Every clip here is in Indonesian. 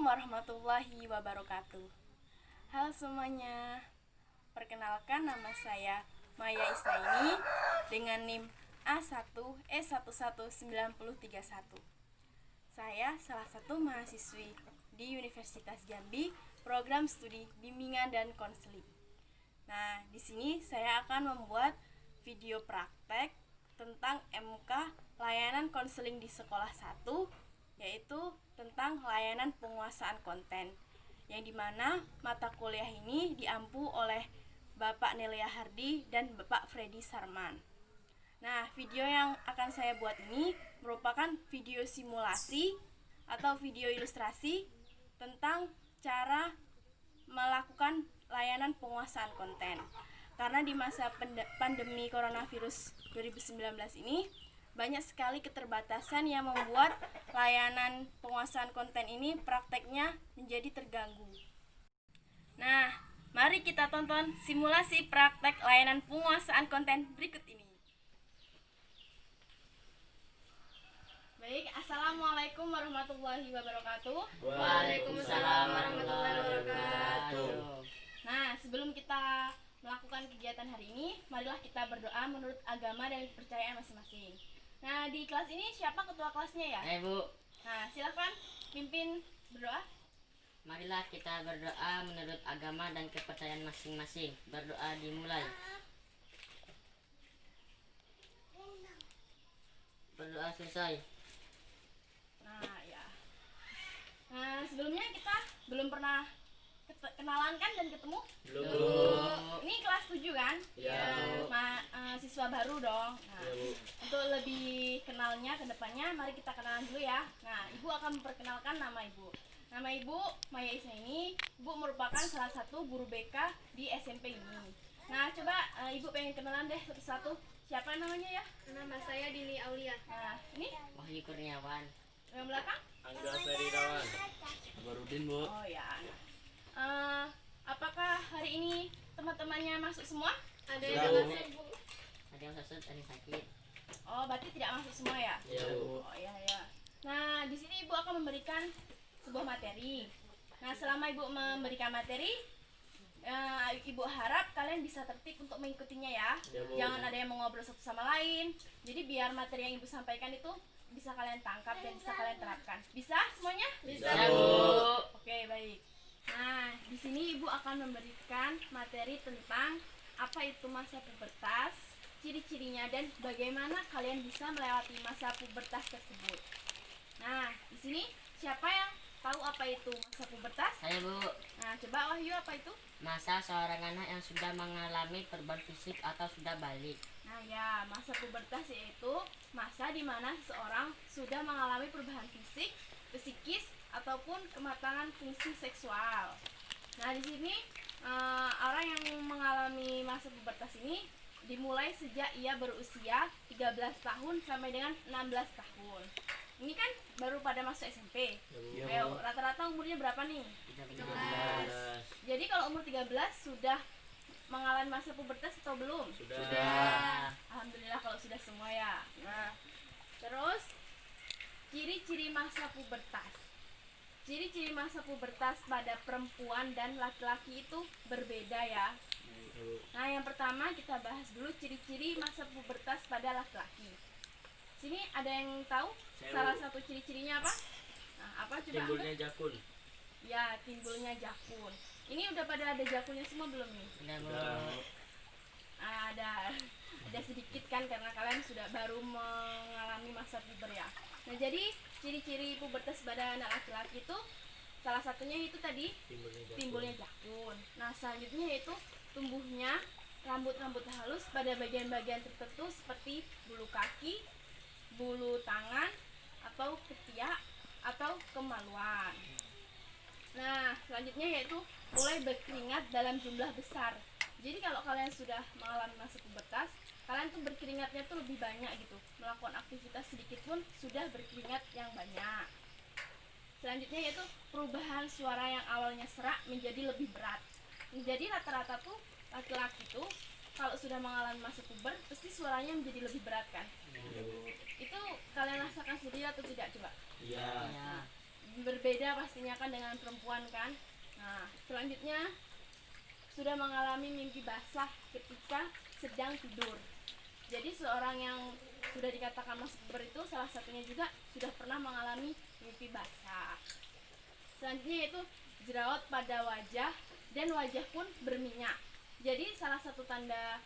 warahmatullahi wabarakatuh. Halo semuanya, perkenalkan nama saya Maya Isnaini dengan NIM A1E11931. Saya salah satu mahasiswi di Universitas Jambi, program studi bimbingan dan konseling. Nah, di sini saya akan membuat video praktek tentang MK layanan konseling di sekolah 1, yaitu tentang layanan penguasaan konten, yang dimana mata kuliah ini diampu oleh Bapak Nelia Hardi dan Bapak Freddy Sarman. Nah, video yang akan saya buat ini merupakan video simulasi atau video ilustrasi tentang cara melakukan layanan penguasaan konten. Karena di masa pandemi coronavirus 2019 ini banyak sekali keterbatasan yang membuat layanan penguasaan konten ini prakteknya menjadi terganggu. Nah, mari kita tonton simulasi praktek layanan penguasaan konten berikut ini. Baik, Assalamualaikum warahmatullahi wabarakatuh. Waalaikumsalam warahmatullahi wabarakatuh. Nah, sebelum kita melakukan kegiatan hari ini, marilah kita berdoa menurut agama dan kepercayaan masing-masing. Nah, di kelas ini siapa ketua kelasnya ya? Bu. Nah, silakan pimpin berdoa. Marilah kita berdoa menurut agama dan kepercayaan masing-masing. Berdoa dimulai. Berdoa selesai. Nah, ya. Nah, sebelumnya kita belum pernah kenalan kan dan ketemu? Belum. Ini kelas 7 kan? Ya. Siswa baru dong. Nah, untuk lebih kenalnya ke depannya, mari kita kenalan dulu ya. Nah, Ibu akan memperkenalkan nama Ibu. Nama Ibu Maya Isnaini. Ibu merupakan salah satu guru BK di SMP ini. Nah, coba Ibu pengen kenalan deh satu-satu. Siapa namanya ya? Nama saya Dini Aulia. Nah, ini Wahyu Kurniawan. yang belakang? Angga Ferirawan. Barudin, Bu. Oh ya. Apakah hari ini teman-temannya masuk semua? Ada Sudah, yang Bu. masuk, Bu. Ada yang sesat, ada yang sakit. Oh, berarti tidak masuk semua ya? Iya, Bu. Oh iya ya. Nah, di sini Ibu akan memberikan sebuah materi. Nah, selama Ibu memberikan materi, Ibu harap kalian bisa tertib untuk mengikutinya ya. Ya, Bu. Jangan ada yang mengobrol satu sama lain. Jadi biar materi yang Ibu sampaikan itu bisa kalian tangkap dan bisa kalian terapkan. Bisa semuanya? Bisa, Ya, Bu. Bu. Oke, baik. Nah, di sini Ibu akan memberikan materi tentang apa itu masa pubertas, ciri-cirinya, dan bagaimana kalian bisa melewati masa pubertas tersebut. Nah, di sini siapa yang tahu apa itu masa pubertas? Saya, Bu. Nah, coba Wahyu, apa itu? Masa seorang anak yang sudah mengalami perubahan fisik atau sudah balik. Nah ya, masa pubertas yaitu masa di mana seseorang sudah mengalami perubahan fisik, psikis, ataupun kematangan fungsi seksual. Nah di sini orang yang mengalami masa pubertas ini dimulai sejak ia berusia 13 tahun sampai dengan 16 tahun. Ini kan baru pada masuk SMP. Ya, Ayo, Bu. rata-rata umurnya berapa nih? 13. Jadi kalau umur 13 sudah mengalami masa pubertas atau belum? Sudah. Alhamdulillah kalau sudah semua ya. Nah, terus ciri-ciri masa pubertas. Ciri-ciri masa pubertas pada perempuan dan laki-laki itu berbeda ya. Nah, yang pertama kita bahas dulu ciri-ciri masa pubertas pada laki-laki. Sini ada yang tahu Saya salah tahu. satu ciri-cirinya apa? Nah, apa coba? Timbulnya jakun. Ya, timbulnya jakun. Ini udah pada ada jakunnya semua belum nih? Sudah, Bu. Sudah. Ada sedikit kan karena kalian sudah baru mengalami masa puber ya. Nah, jadi ciri-ciri pubertas pada anak laki-laki itu salah satunya itu tadi timbulnya jakun. Nah, selanjutnya yaitu tumbuhnya rambut-rambut halus pada bagian-bagian tertentu seperti bulu kaki, bulu tangan, atau ketiak, atau kemaluan. Nah, selanjutnya yaitu mulai berkeringat dalam jumlah besar. Jadi kalau kalian sudah mengalami masa pubertas, kalian tuh berkeringatnya tuh lebih banyak gitu. Melakukan aktivitas sedikit pun sudah berkeringat yang banyak. Selanjutnya yaitu perubahan suara yang awalnya serak menjadi lebih berat. Jadi rata-rata tuh laki-laki tuh kalau sudah mengalami masa puber pasti suaranya menjadi lebih berat kan. Itu kalian rasakan sendiri atau tidak coba? Iya. Ya. berbeda pastinya kan dengan perempuan kan. Nah, selanjutnya sudah mengalami mimpi basah ketika sedang tidur. Jadi seorang yang sudah dikatakan masuk puber itu salah satunya juga sudah pernah mengalami mimpi basah. Selanjutnya yaitu jerawat pada wajah dan wajah pun berminyak. Jadi salah satu tanda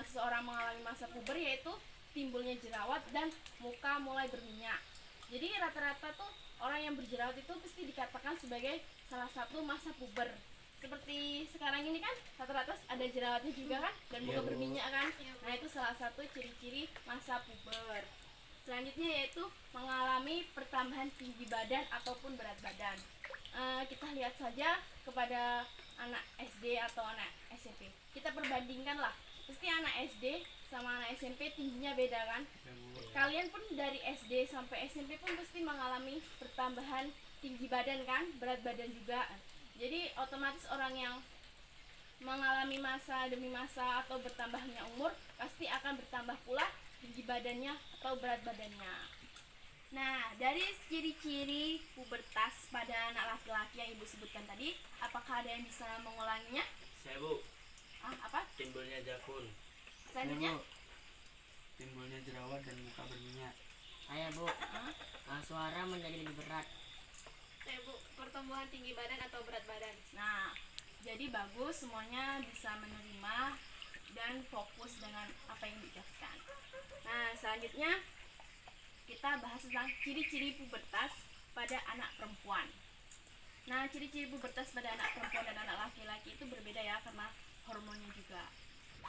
seseorang mengalami masa puber yaitu timbulnya jerawat dan muka mulai berminyak. Jadi rata-rata tuh orang yang berjerawat itu pasti dikatakan sebagai salah satu masa puber. Seperti sekarang ini kan rata-rata ada jerawatnya juga kan dan muka berminyak kan. Nah, itu salah satu ciri-ciri masa puber. Selanjutnya yaitu mengalami pertambahan tinggi badan ataupun berat badan. Kita lihat saja kepada anak SD atau anak SMP. Kita perbandingkan lah. Pasti anak SD sama anak SMP tingginya beda kan. Kalian pun dari SD sampai SMP pun pasti mengalami pertambahan tinggi badan kan, berat badan juga. Jadi otomatis orang yang mengalami masa demi masa atau bertambahnya umur pasti akan bertambah pula tinggi badannya atau berat badannya. Nah, dari ciri-ciri pubertas pada anak laki-laki yang ibu sebutkan tadi, apakah ada yang bisa mengulanginya? Saya Bu, Apa? timbulnya jakun. Selanjutnya? Timbulnya jerawat dan muka berminyak. Saya Bu, suara menjadi lebih berat. Saya Bu, pertumbuhan tinggi badan atau berat badan. Nah, jadi bagus semuanya bisa menerima dan fokus dengan apa yang dijelaskan. Nah, selanjutnya kita bahas tentang ciri-ciri pubertas pada anak perempuan. Nah, ciri-ciri pubertas pada anak perempuan dan anak laki-laki itu berbeda ya karena hormonnya juga.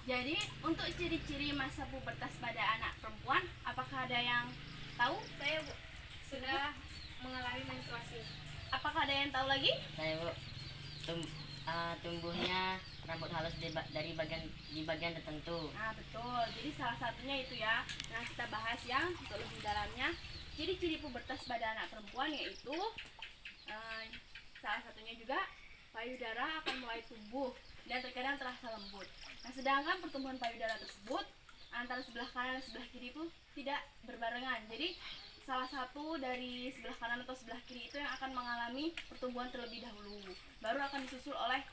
Jadi, untuk ciri-ciri masa pubertas pada anak perempuan, apakah ada yang tahu? Saya Bu, sudah mengalami menstruasi. Apakah ada yang tahu lagi? Saya Bu, tumbuhnya rambut halus dari bagian tertentu. Nah, betul. Jadi salah satunya itu ya. Nah, kita bahas yang untuk lebih dalamnya. Ciri-ciri pubertas pada anak perempuan yaitu salah satunya juga payudara akan mulai tumbuh dan terkadang terasa lembut. Nah, sedangkan pertumbuhan payudara tersebut antara sebelah kanan dan sebelah kiri itu tidak berbarengan. Jadi salah satu dari sebelah kanan atau sebelah kiri itu yang akan mengalami pertumbuhan terlebih dahulu, baru akan disusul oleh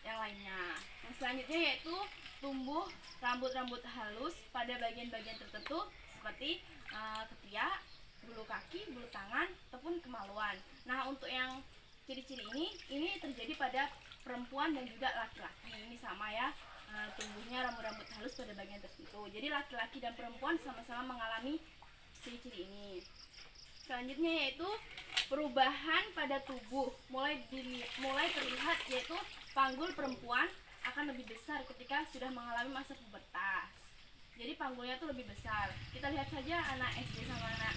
yang lainnya. Yang selanjutnya yaitu tumbuh rambut-rambut halus pada bagian-bagian tertentu seperti ketiak, bulu kaki, bulu tangan, ataupun kemaluan. Nah, untuk yang ciri-ciri ini terjadi pada perempuan dan juga laki-laki. Ini sama ya, tumbuhnya rambut-rambut halus pada bagian tertentu. Jadi laki-laki dan perempuan sama-sama mengalami ciri-ciri ini. Selanjutnya yaitu perubahan pada tubuh mulai terlihat, yaitu panggul perempuan akan lebih besar ketika sudah mengalami masa pubertas. Jadi panggulnya tuh lebih besar. Kita lihat saja anak SD sama anak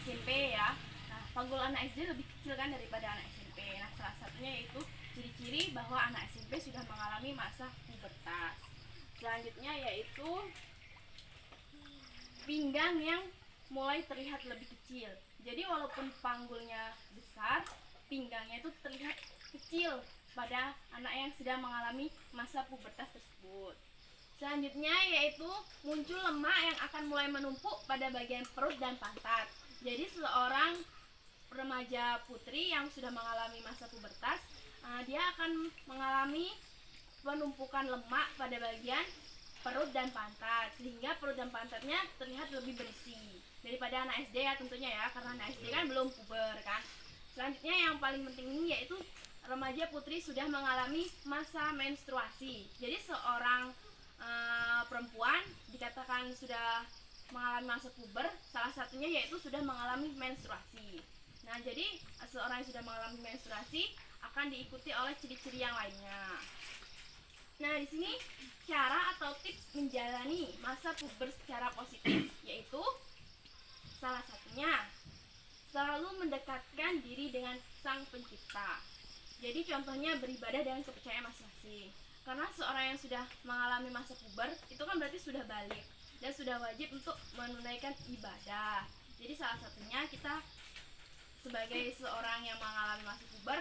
SMP ya. Nah, panggul anak SD lebih kecil kan daripada anak SMP. Nah, salah satunya yaitu ciri-ciri bahwa anak SMP sudah mengalami masa pubertas. Selanjutnya yaitu pinggang yang mulai terlihat lebih kecil. Jadi walaupun panggulnya besar, pinggangnya itu terlihat kecil pada anak yang sedang mengalami masa pubertas tersebut. Selanjutnya yaitu muncul lemak yang akan mulai menumpuk pada bagian perut dan pantat. Jadi seorang remaja putri yang sudah mengalami masa pubertas, dia akan mengalami penumpukan lemak pada bagian perut dan pantat, sehingga perut dan pantatnya terlihat lebih berisi daripada anak SD ya tentunya ya, karena anak SD kan belum puber kan. Selanjutnya yang paling penting ini yaitu remaja putri sudah mengalami masa menstruasi. Jadi seorang perempuan dikatakan sudah mengalami masa puber, salah satunya yaitu sudah mengalami menstruasi. Nah, jadi seorang yang sudah mengalami menstruasi akan diikuti oleh ciri-ciri yang lainnya. Nah, di sini cara atau tips menjalani masa puber secara positif yaitu salah satunya selalu mendekatkan diri dengan Sang Pencipta. Jadi contohnya beribadah dengan kepercayaan masing-masing. Karena seorang yang sudah mengalami masa puber itu kan berarti sudah balik dan sudah wajib untuk menunaikan ibadah. Jadi salah satunya kita sebagai seorang yang mengalami masa puber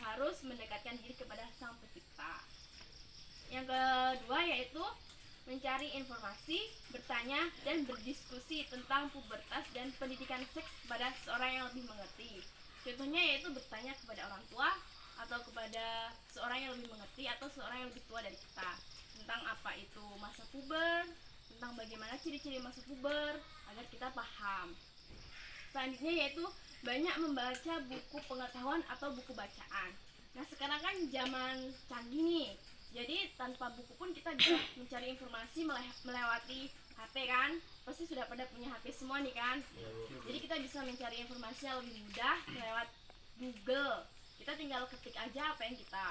harus mendekatkan diri kepada Sang Pencipta. Yang kedua yaitu mencari informasi, bertanya, dan berdiskusi tentang pubertas dan pendidikan seks kepada seorang yang lebih mengerti. Contohnya yaitu bertanya kepada orang tua atau kepada seorang yang lebih mengerti atau seorang yang lebih tua dari kita tentang apa itu masa puber, tentang bagaimana ciri-ciri masa puber agar kita paham. Selanjutnya yaitu banyak membaca buku pengetahuan atau buku bacaan. Nah sekarang kan zaman canggih nih, jadi tanpa buku pun kita bisa mencari informasi melewati HP kan. Pasti sudah pada punya HP semua nih kan. Jadi kita bisa mencari informasi yang lebih mudah lewat Google. Kita tinggal ketik aja apa yang kita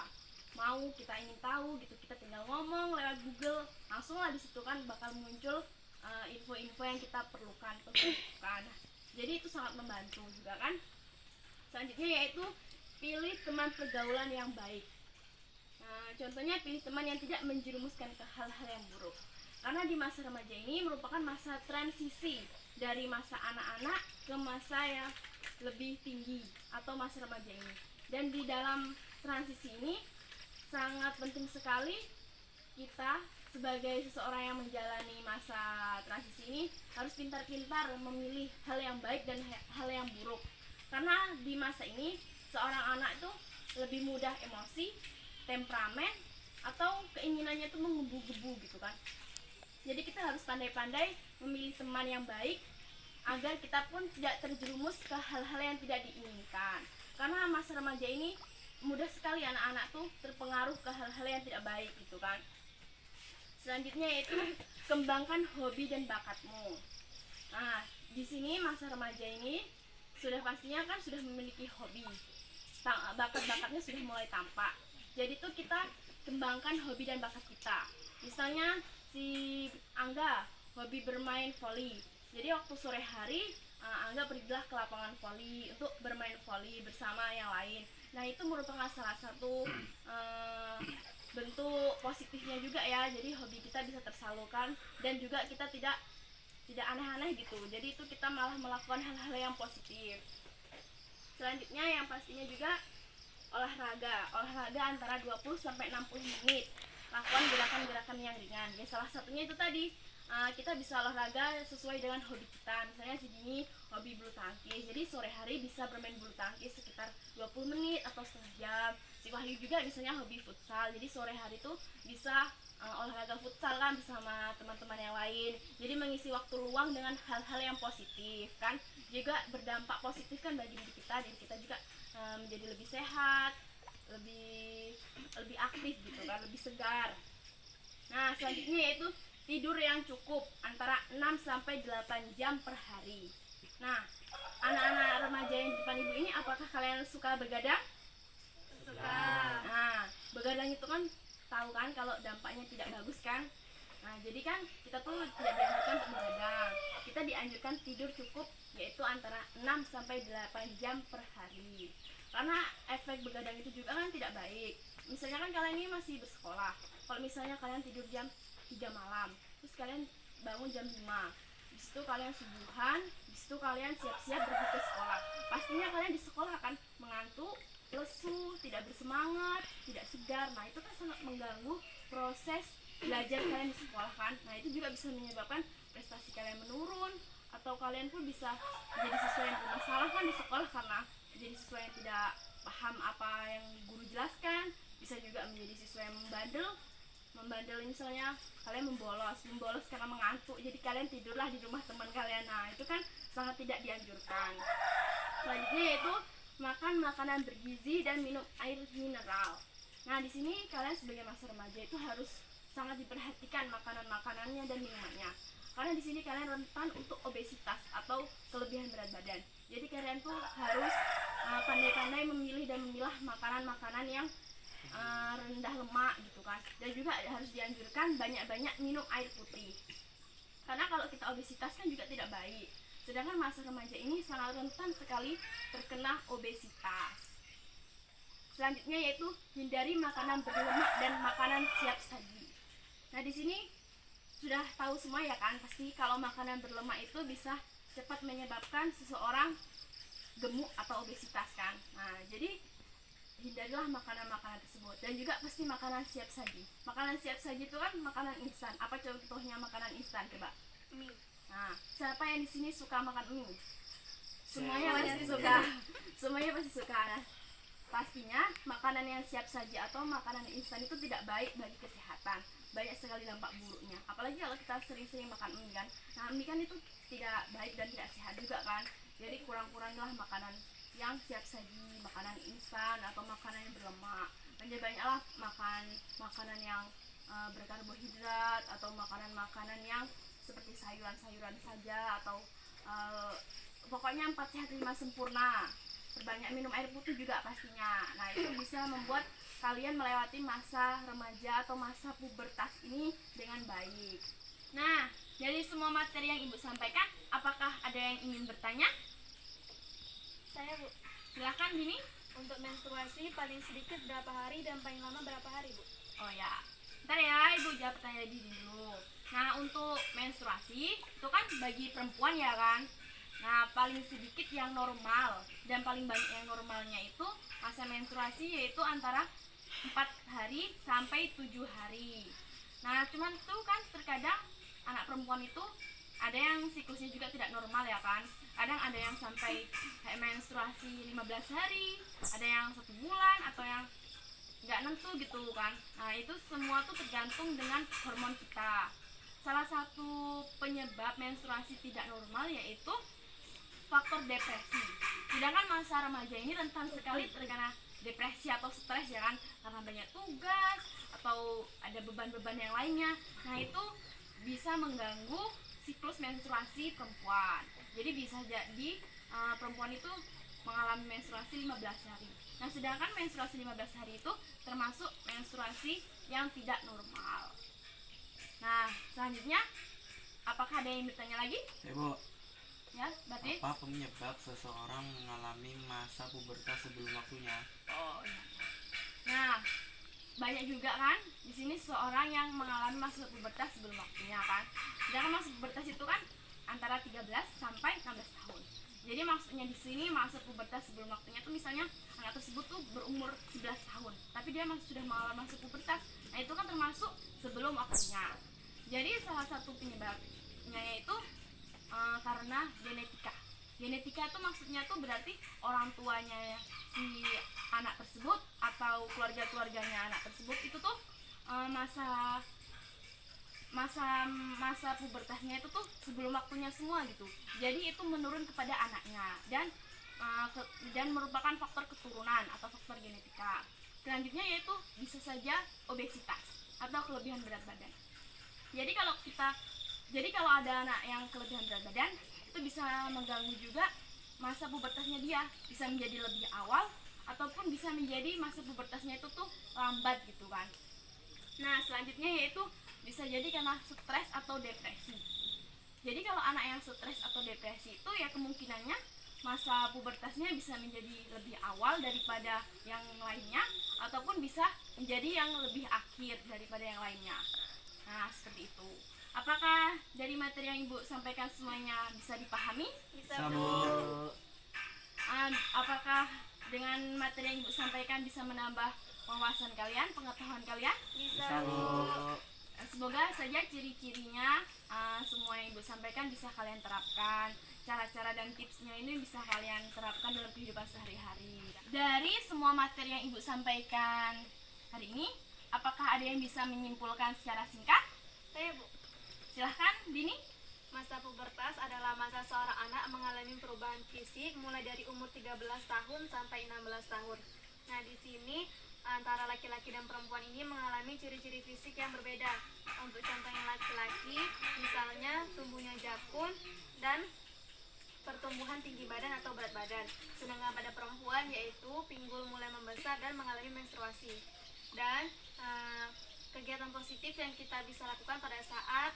mau, kita ingin tahu gitu, kita tinggal ngomong lewat Google, langsung lah disitu kan bakal muncul info-info yang kita perlukan atau butuhkan. Jadi itu sangat membantu juga kan. Selanjutnya yaitu pilih teman pergaulan yang baik. Nah, contohnya pilih teman yang tidak menjerumuskan ke hal-hal yang buruk. Karena di masa remaja ini merupakan masa transisi dari masa anak-anak ke masa yang lebih tinggi atau masa remaja ini. Dan di dalam transisi ini sangat penting sekali kita sebagai seseorang yang menjalani masa transisi ini harus pintar-pintar memilih hal yang baik dan hal yang buruk. Karena di masa ini seorang anak itu lebih mudah emosi, temperamen, atau keinginannya itu menggebu-gebu gitu kan. Jadi kita harus pandai-pandai memilih teman yang baik agar kita pun tidak terjerumus ke hal-hal yang tidak diinginkan. Karena masa remaja ini mudah sekali anak-anak tuh terpengaruh ke hal-hal yang tidak baik gitu kan. Selanjutnya yaitu kembangkan hobi dan bakatmu. Nah, di sini masa remaja ini sudah pastinya kan sudah memiliki hobi. Bakat-bakatnya sudah mulai tampak. Jadi tuh kita kembangkan hobi dan bakat kita. Misalnya si Angga hobi bermain voli. Jadi waktu sore hari Angga pergilah ke lapangan voli untuk bermain voli bersama yang lain. Nah itu merupakan salah satu bentuk positifnya juga ya. Jadi hobi kita bisa tersalurkan dan juga kita tidak aneh-aneh gitu. Jadi itu kita malah melakukan hal-hal yang positif. Selanjutnya yang pastinya juga olahraga antara 20 sampai 60 menit. Lakukan gerakan-gerakan yang ringan. Ya salah satunya itu tadi kita bisa olahraga sesuai dengan hobi kita. Misalnya si Dini hobi bulu tangkis, jadi sore hari bisa bermain bulu tangkis sekitar 20 menit atau setengah jam. Si Wahyu juga misalnya hobi futsal, jadi sore hari tuh bisa olahraga futsal kan bersama teman-teman yang lain. Jadi mengisi waktu luang dengan hal-hal yang positif kan, juga berdampak positif kan bagi diri kita. Jadi kita juga menjadi lebih sehat, lebih aktif gitu kan, lebih segar. Nah selanjutnya yaitu tidur yang cukup antara 6 sampai 8 jam per hari. Nah, anak-anak remaja yang di depan ibu ini, apakah kalian suka begadang? Suka. Nah, begadang itu kan tahu kan kalau dampaknya tidak bagus kan? Nah, jadi kan kita tuh tidak dianjurkan untuk begadang. Kita dianjurkan tidur cukup yaitu antara 6 sampai 8 jam per hari. Karena efek begadang itu juga kan tidak baik. Misalnya kan kalian ini masih bersekolah. Kalau misalnya kalian tidur jam 3 malam, terus kalian bangun jam 5, disitu kalian subuhan, disitu kalian siap-siap pergi ke sekolah. Pastinya kalian di sekolah kan mengantuk, lesu, tidak bersemangat, tidak segar. Nah itu kan sangat mengganggu proses belajar kalian di sekolah kan. Nah itu juga bisa menyebabkan prestasi kalian menurun, atau kalian pun bisa menjadi siswa yang bermasalah kan di sekolah karena menjadi siswa yang tidak paham apa yang guru jelaskan. Bisa juga menjadi siswa yang membandel misalnya kalian membolos karena mengantuk, jadi kalian tidurlah di rumah teman kalian. Nah itu kan sangat tidak dianjurkan. Selanjutnya yaitu makan makanan bergizi dan minum air mineral. Nah di sini kalian sebagai masa remaja itu harus sangat diperhatikan makanan-makanannya dan minumannya, karena di sini kalian rentan untuk obesitas atau kelebihan berat badan. Jadi kalian tuh harus pandai-pandai memilih dan memilah makanan-makanan yang rendah lemak gitu kan. Dan juga harus dianjurkan banyak-banyak minum air putih, karena kalau kita obesitas kan juga tidak baik. Sedangkan masa remaja ini sangat rentan sekali terkena obesitas. Selanjutnya yaitu hindari makanan berlemak dan makanan siap saji. Nah di sini sudah tahu semua ya kan, pasti kalau makanan berlemak itu bisa cepat menyebabkan seseorang gemuk atau obesitas kan. Nah jadi hindarilah makanan-makanan tersebut. Dan juga pasti makanan siap saji. Makanan siap saji itu kan makanan instan. Apa contohnya makanan instan coba? Mie. Nah, siapa yang di sini suka makan mie? Semuanya pasti suka. Semuanya pasti suka. Nah, pastinya makanan yang siap saji atau makanan instan itu tidak baik bagi kesehatan. Banyak sekali dampak buruknya. Apalagi kalau kita sering-sering makan mie kan. Nah, mie kan itu tidak baik dan tidak sehat juga kan. Jadi kurang-kurangilah makanan yang siap saji, makanan instan atau makanan yang berlemak. Dan banyaklah makan makanan yang berkarbohidrat atau makanan-makanan yang seperti sayuran-sayuran saja atau pokoknya 4 sehat 5 sempurna. Perbanyak minum air putih juga pastinya. Nah, itu bisa membuat kalian melewati masa remaja atau masa pubertas ini dengan baik. Nah, dari semua materi yang Ibu sampaikan, apakah ada yang ingin bertanya? Saya Bu, Silakan Dini. untuk menstruasi paling sedikit berapa hari dan paling lama berapa hari Bu? Oh ya, ntar ya Ibu jawab pertanyaan Dini dulu. Nah, untuk menstruasi itu kan bagi perempuan ya kan. Nah, paling sedikit yang normal dan paling banyak yang normalnya itu masa menstruasi yaitu antara 4 hari sampai 7 hari. Nah, cuman tuh kan terkadang anak perempuan itu ada yang siklusnya juga tidak normal ya kan. Kadang ada yang sampai kayak menstruasi 15 hari, ada yang 1 bulan atau yang nggak nentu gitu kan. Nah, itu semua tuh tergantung dengan hormon kita. Salah satu penyebab menstruasi tidak normal yaitu faktor depresi. Sedangkan masa remaja ini rentan sekali terkena depresi atau stres ya kan, karena banyak tugas atau ada beban-beban yang lainnya. Nah, itu bisa mengganggu siklus menstruasi perempuan. Jadi bisa jadi perempuan itu mengalami menstruasi 15 hari. Nah, sedangkan menstruasi 15 hari itu termasuk menstruasi yang tidak normal. Nah, selanjutnya apakah ada yang bertanya lagi? Bu, Ya, berarti apa penyebab seseorang mengalami masa pubertas sebelum waktunya? oh iya. Nah, banyak juga kan di sini seseorang yang mengalami masa pubertas sebelum waktunya kan. Sedangkan masa pubertas itu kan antara 13 sampai 16 tahun. Jadi maksudnya di sini masa pubertas sebelum waktunya tuh misalnya anak tersebut tuh berumur 11 tahun, tapi dia masih sudah mengalami masa pubertas. Nah, itu kan termasuk sebelum waktunya. Jadi salah satu penyebabnya yaitu karena genetika. Genetika itu maksudnya tuh berarti orang tuanya si anak tersebut atau keluarganya anak tersebut itu tuh masa pubertasnya itu tuh sebelum waktunya semua gitu. Jadi itu menurun kepada anaknya dan merupakan faktor keturunan atau faktor genetika. Selanjutnya yaitu bisa saja obesitas atau kelebihan berat badan. Jadi kalau ada anak yang kelebihan berat badan itu bisa mengganggu juga masa pubertasnya dia, bisa menjadi lebih awal ataupun bisa menjadi masa pubertasnya itu tuh lambat gitu kan. Nah, selanjutnya yaitu bisa jadi karena stres atau depresi. Jadi kalau anak yang stres atau depresi itu ya kemungkinannya masa pubertasnya bisa menjadi lebih awal daripada yang lainnya ataupun bisa menjadi yang lebih akhir daripada yang lainnya. Nah, seperti itu. Apakah dari materi yang Ibu sampaikan semuanya bisa dipahami? Bisa Bisa, Bu. Bu. Apakah dengan materi yang Ibu sampaikan bisa menambah wawasan kalian, pengetahuan kalian? Bisa Bisa, Bu. Bu. Semoga saja ciri-cirinya semua yang Ibu sampaikan bisa kalian terapkan. Cara-cara dan tipsnya ini bisa kalian terapkan dalam kehidupan sehari-hari. Dari semua materi yang Ibu sampaikan hari ini, apakah ada yang bisa menyimpulkan secara singkat? Saya Bu. Silahkan, Dini. Masa pubertas adalah masa seorang anak mengalami perubahan fisik mulai dari umur 13 tahun sampai 16 tahun. Nah, di sini antara laki-laki dan perempuan ini mengalami ciri-ciri fisik yang berbeda. Untuk contohnya laki-laki, misalnya tumbuhnya jakun dan pertumbuhan tinggi badan atau berat badan. Sedangkan pada perempuan yaitu pinggul mulai membesar dan mengalami menstruasi. Dan kegiatan positif yang kita bisa lakukan pada saat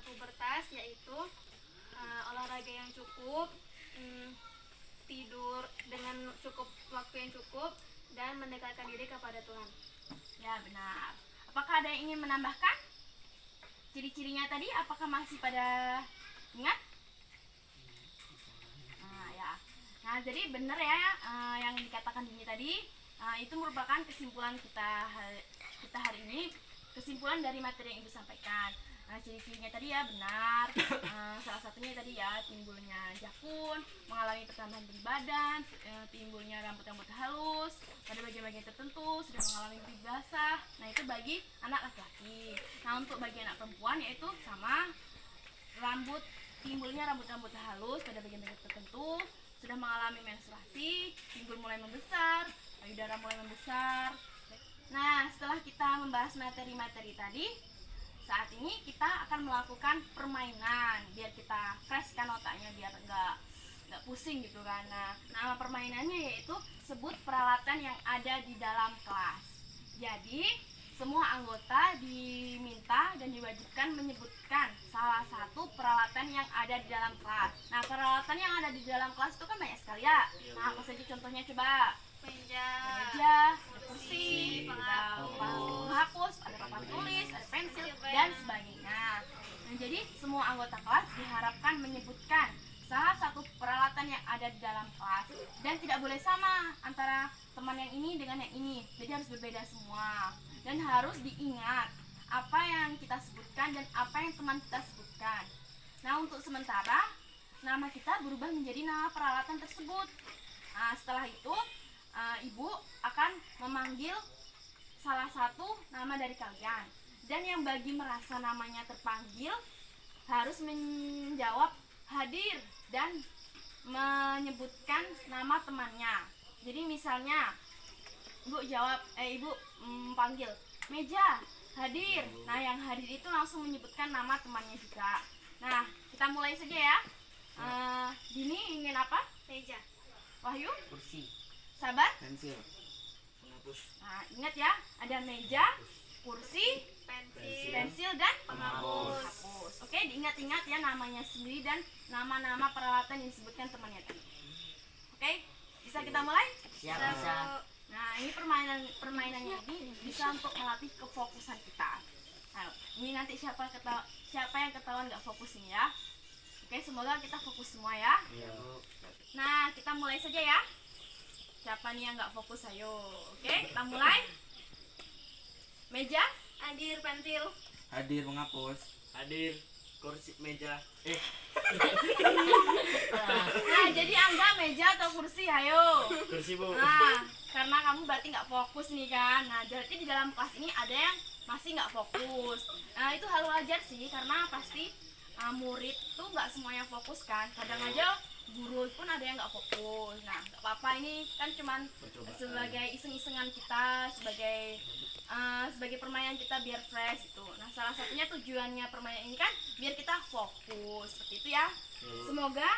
pubertas yaitu olahraga yang cukup, tidur dengan cukup waktu yang cukup, dan mendekatkan diri kepada Tuhan. Ya, benar. Apakah ada yang ingin menambahkan ciri-cirinya tadi? Apakah masih pada ingat? Nah, jadi benar ya yang dikatakan Dini tadi, itu merupakan kesimpulan kita hari ini, kesimpulan dari materi yang Ibu sampaikan. Nah, ciri-cirinya tadi ya benar. Salah satunya tadi ya timbulnya jakun, mengalami pertambahan berat badan, timbulnya rambut-rambut halus pada bagian-bagian tertentu, sudah mengalami pipi basah. Nah, itu bagi anak laki-laki. Nah, untuk bagi anak perempuan yaitu sama timbulnya rambut-rambut halus pada bagian-bagian tertentu, sudah mengalami menstruasi, timbul mulai membesar, payudara mulai membesar. Nah, setelah kita membahas materi-materi tadi, saat ini kita akan melakukan permainan biar kita fresh kan otaknya, biar nggak pusing gitu kan. Nah, nama permainannya yaitu sebut peralatan yang ada di dalam kelas. Jadi semua anggota diminta dan diwajibkan menyebutkan salah satu peralatan yang ada di dalam kelas. Nah, peralatan yang ada di dalam kelas itu kan banyak sekali ya. Nah, apa saja contohnya coba? Meja, kursi, penghapus, ada papan tulis, ada pensil, dan sebagainya. Nah, jadi semua anggota kelas diharapkan menyebutkan salah satu peralatan yang ada di dalam kelas, dan tidak boleh sama antara teman yang ini dengan yang ini. Jadi harus berbeda semua, dan harus diingat apa yang kita sebutkan dan apa yang teman kita sebutkan. Nah, untuk sementara nama kita berubah menjadi nama peralatan tersebut. Nah, setelah itu ibu akan memanggil salah satu nama dari kalian, dan yang bagi merasa namanya terpanggil harus menjawab hadir dan menyebutkan nama temannya. Jadi misalnya ibu panggil meja, hadir. Nah, yang hadir itu langsung menyebutkan nama temannya juga. Nah, kita mulai saja ya. Dini ingin apa? Meja. Wahyu? Kursi. Sabar? Pensil. Nah, ingat ya, ada meja, kursi, pensil, dan penghapus. Oke, diingat-ingat ya namanya sendiri dan nama-nama peralatan yang disebutkan temannya tadi. Oke, bisa kita mulai? Siap, bisa. Nah, ini permainannya ini bisa untuk melatih kefokusan kita. Nah, ini nanti siapa yang ketahuan nggak fokus ini ya. Oke, semoga kita fokus semua ya. Nah, kita mulai saja ya. Siapa nih yang nggak fokus? Ayo. Oke, kita mulai. Meja, Hadir pensil. Hadir menghapus. Hadir kursi meja. nah jadi Angga meja atau kursi? Ayo. Kursi, Bu. Nah, karena kamu berarti nggak fokus nih kan. Nah, berarti di dalam kelas ini ada yang masih nggak fokus. Nah, itu hal wajar sih, karena pasti murid tuh nggak semuanya fokus kan. Kadang aja guru pun ada yang nggak fokus. Nah, nggak apa-apa, ini kan cuman sebagai iseng-isengan kita, sebagai permainan kita biar fresh itu. Nah, salah satunya tujuannya permainan ini kan biar kita fokus seperti itu ya. Semoga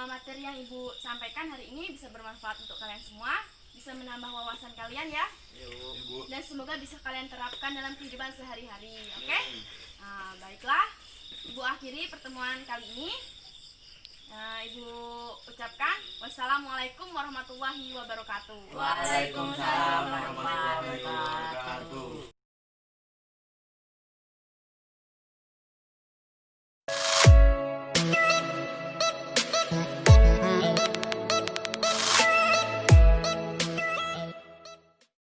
materi yang ibu sampaikan hari ini bisa bermanfaat untuk kalian semua, bisa menambah wawasan kalian ya, dan semoga bisa kalian terapkan dalam kehidupan sehari-hari. Oke? Baiklah, ibu akhiri pertemuan kali ini. Ibu ucapkan wassalamualaikum warahmatullahi wabarakatuh. Waalaikumsalam warahmatullahi wabarakatuh.